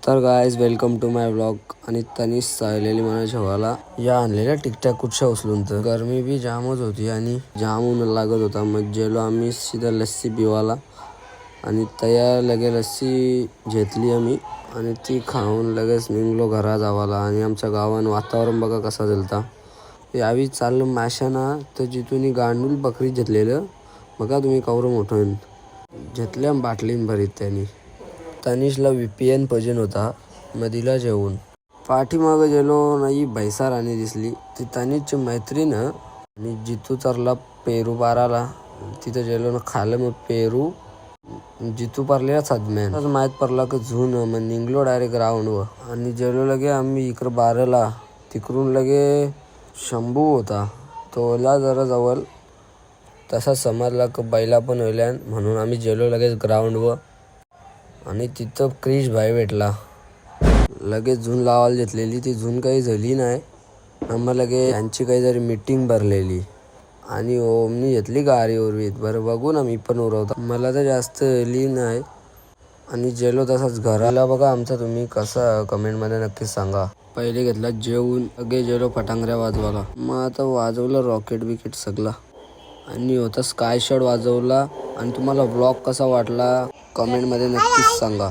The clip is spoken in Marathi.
तर guys welcome to my vlog. आणि तनिष सायलेली मला जेवायला या आणलेल्या टिकट्या कुठच्या उचलून तर गरमी बी जामच होती आणि जाम ऊन लागत होता। मग गेलो आम्ही सीधा लस्सी पिवाला आणि तया लगे लस्सी घेतली आम्ही आणि ती खाऊन लगेच निघलो घरा जावाला। आणि आमच्या गावान वातावरण बघा कसा झालता। यावी चाललो माशाना तर जिथून गांडूल बकरी घेतलेलं बघा तुम्ही कवरं मोठं घेतल्या बाटलीन भरीत त्यांनी। तनिषला VPN पजन होता मधीला जेवून पाठीमागं गेलो नाही भैसा राणी दिसली ती तनिषची मैत्रीण आणि जितू तरला पेरू पाराला तिथं गेलो ना खाल्लं। मग पेरू जितू पारलेला सदम्यान माहीत पडला की झून मग निघलो डायरेक्ट ग्राउंडवर आणि गेलो लगे आम्ही इकडं बारला तिकडून लगे शंभू होता तोला जरा जवळ तसा समजला की बैला पण होईल्यान म्हणून आम्ही गेलो लगेच ग्राउंडवर आणि तिथं क्रिश भाई भेटला। लगेच झून लावायला घेतलेली ती झून काही झाली नाही आम्हाला लगे यांची काहीतरी मीटिंग भरलेली आणि ओमनी घेतली गाडी उरवीत बरं बघू ना मी पण उरवता मला तर जास्त आली नाही आणि गेलो तसाच घराला। बघा आमचा तुम्ही कसा कमेंटमध्ये नक्कीच सांगा। पहिले घेतला जेवून लगे गेलो फटांगऱ्या वाजवायला। मग आता वाजवलं रॉकेट बिकेट सगळा आणि होता स्काय शॉट वाजवला। आणि तुम्हाला व्लॉग कसा वाटला कमेंटमध्ये नक्कीच सांगा।